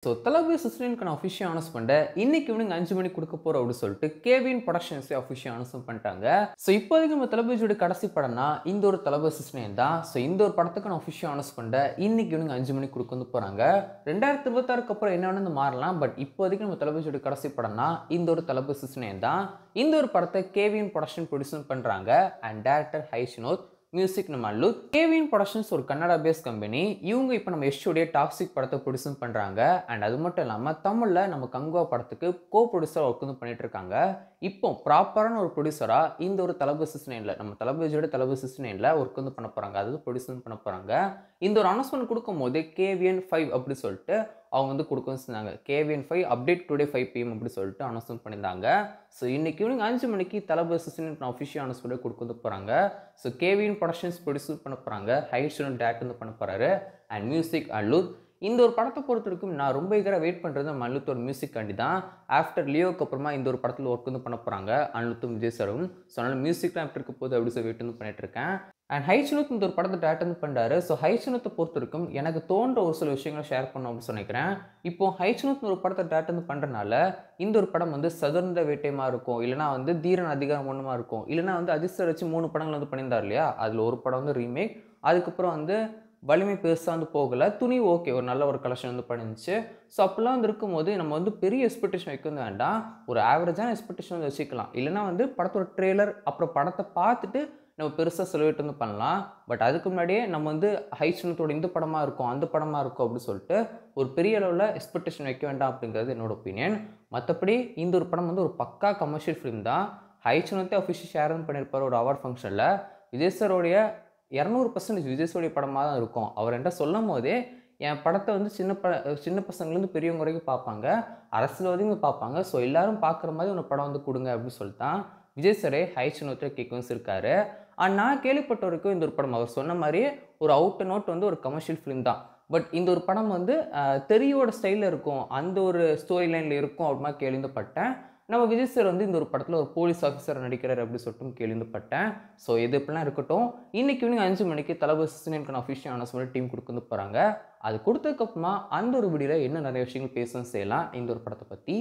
So தளபதி சிஸ்டனுக்கான official announce பண்ண இன்னைக்கு evening 5 மணிக்கு கொடுக்க போறோம் அப்படின்னு சொல்லிட்டு கேவின் ப்ரொடக்ஷன்ஸே அஃபிஷியல் அனௌன்ஸ் பண்ணிட்டாங்க. ஸோ இப்போதைக்கு நம்ம தளபதியோட கடைசி படம்னா இந்த ஒரு தளபதி சிஸ்டன் தான். ஸோ இந்த ஒரு படத்துக்கான அஃபிஷியல் அனௌன்ஸ் பண்ண இன்னைக்கு ஈவினிங் 5 மணிக்கு கொடுக்க வந்து போறாங்க. 2026க்கு அப்புறம் என்ன வேணும் மாறலாம். பட் இப்போதைக்கு நம்ம தளபதியோட கடைசி படம்னா இந்த ஒரு தளபதி சிஸ்டன் தான். இந்த ஒரு படத்தை கேவின் ப்ரொடக்ஷன் ப்ரொடியூஸ் பண்றாங்க அண்ட் டைரக்டர் ஹைஷ்னோத், மியூசிக் நம்ம அல்லு. கேவின் ப்ரொடக்ஷன்ஸ் ஒரு கன்னடா பேஸ் கம்பெனி. இவங்க இப்போ நம்ம யஷோடைய டாக்ஸிக் படத்தை ப்ரொடியூஸ் பண்ணுறாங்க. அண்ட் அது மட்டும் இல்லாமல் தமிழில் நம்ம கங்குவா படத்துக்கு கோ ப்ரொடியூசர் ஒர்க் வந்து பண்ணிட்டு இருக்காங்க. இப்போ ப்ராப்பரான ஒரு ப்ரொடியூசராக இந்த ஒரு தளபதி சிஸ்டனில் நம்ம தளபதி சிஸ்டனில் ஒர்க் வந்து பண்ண போகிறாங்க, அதாவது ப்ரொடியூஸ் பண்ண போகிறாங்க. இந்த ஒரு அனௌன்ஸ்மெண்ட் கொடுக்கும்போது KVN 5 அப்படி சொல்லிட்டு அவங்க வந்து கொடுக்கணும்னு சொன்னாங்க. KVN 5 அப்டேட் டுடே 5 PM அப்படி சொல்லிட்டு அனௌன்ஸ்மெண்ட் பண்ணியிருந்தாங்க. ஸோ இன்னைக்கு ஈவினிங் 5 மணிக்கு தளபதி சிஸ்டன் அஃபிஷியல் அனௌன்ஸ்மெண்ட் கொடுக்க வந்து போகிறாங்க. ஸோ கேவின் ப்ரொடக்ஷன்ஸ் ப்ரொடியூஸ் பண்ண போகிறாங்க, ஹைஷ்னோத் டேரக்டர் வந்து பண்ண போகிறாரு அண்ட் மியூசிக் அல்லு. இந்த ஒரு படத்தை பொறுத்த வரைக்கும் நான் ரொம்ப ஈகராக வெயிட் பண்ணுறது மல்லுத்தோட மியூசிக் காண்டி தான். ஆஃப்டர் லியோக்கு அப்புறமா இந்த ஒரு படத்தில் ஒர்க் வந்து பண்ண போகிறாங்க அனிருத்தும் விஜய் சாரும். ஸோ அதனால் மியூசிக்லாம் எப்படி இருக்க போகுது அப்படி சொல்லி வெயிட் வந்து பண்ணிட்டு இருக்கேன். அண்ட் ஹைஷ்னோத் இந்த ஒரு படத்தை டேரக்ட் வந்து பண்ணுறாரு. ஸோ ஹைஷ்னோத்தை பொறுத்த வரைக்கும் எனக்கு தோன்ற ஒரு சில விஷயங்களை ஷேர் பண்ணணும் அப்படின்னு சொல்லிக்கிறேன். இப்போ ஹைஷ்னோத் ஒரு படத்தை டேரக்ட் வந்து பண்ணுறனால இந்த ஒரு படம் வந்து சதுரந்த வேட்டையமாக இருக்கும், இல்லைனா வந்து தீரன் அதிகாரம் ஒன்றுமா இருக்கும், இல்லைனா வந்து அதிர்ஷ்ட வச்சு 3 படங்கள் வந்து பண்ணியிருந்தார் இல்லையா. அதில் ஒரு படம் வந்து ரீமேக், அதுக்கப்புறம் வந்து வலிமை பெருசாக வந்து போகலை, துணி ஓகே ஒரு நல்ல ஒரு கலெக்ஷன் வந்து பண்ணிருந்துச்சு. ஸோ அப்போல்லாம் வந்து இருக்கும்போது நம்ம வந்து பெரிய எக்ஸ்பெக்டேஷன் வைக்க வந்து வேண்டாம், ஒரு ஆவரேஜான எக்ஸ்பெக்டேஷன் வந்து வச்சுக்கலாம். இல்லைனா வந்து படத்தோட ட்ரெய்லர் அப்புறம் படத்தை பார்த்துட்டு நம்ம பெருசாக செலிப்ரேட் வந்து பண்ணலாம். பட் அதுக்கு முன்னாடியே நம்ம வந்து ஹைஷ்னோத்தோட இந்த படமாக இருக்கும் அந்த படமாக இருக்கும் அப்படின்னு சொல்லிட்டு ஒரு பெரிய அளவில் எக்ஸ்பெக்டேஷன் வைக்க வேண்டாம் அப்படிங்கிறது என்னோட ஒப்பீனியன். மற்றபடி இந்த ஒரு படம் வந்து ஒரு பக்கா கமர்ஷியல் ஃபிலிம் தான். ஹைஷ்னோத்தே அஃபிஷியல் ஷேர் பண்ணியிருப்பார் ஒரு அவார்ட் ஃபங்க்ஷனில். விஜய் சாரோடைய 200% விஜய் சாரோடைய படமாக தான் இருக்கும். அவர் என்கிட்ட சொல்லும் போதே என் படத்தை வந்து சின்ன பசங்கள்லேருந்து பெரியவங்க வரைக்கும் பார்ப்பாங்க, அரசியல்வாதிங்க பார்ப்பாங்க. ஸோ எல்லாரும் பார்க்குற மாதிரி ஒரு படம் வந்து கொடுங்க அப்படின்னு சொல்லிட்டான் விஜய் சாரே ஹைஷ்னோத்தை கேட்க வச்சிருக்காரு. நான் கேள்விப்பட்ட வரைக்கும் இந்த ஒரு படம் அவர் சொன்ன மாதிரியே ஒரு அவுட் அண்ட் அவுட் வந்து ஒரு கமர்ஷியல் ஃபிலிம் தான். பட் இந்த ஒரு படம் வந்து தெரியோட ஸ்டைலில் இருக்கும், அந்த ஒரு ஸ்டோரி லைனில் இருக்கும் அப்படிமா கேள்விப்பட்டேன். நம்ம விஜய் சார் வந்து இந்த ஒரு படத்தில் ஒரு போலீஸ் ஆஃபீஸர் நடிக்கிறார் அப்படின்னு சொல்லிட்டு கேள்விப்பட்டேன். ஸோ இது இப்படிலாம் இருக்கட்டும். இன்னைக்கு ஈவினிங் 5 மணிக்கு தளபதி சிஸ்டனுக்கான அஃபிஷியல் அனௌன்ஸ்மெண்ட் டீம் கொடுக்க வந்து போகிறாங்க. அது கொடுத்ததுக்கப்புறமா அந்த ஒரு வீடியோவில் என்ன நிறைய விஷயங்கள் பேசவும் செய்யலாம் இந்த ஒரு படத்தை பற்றி.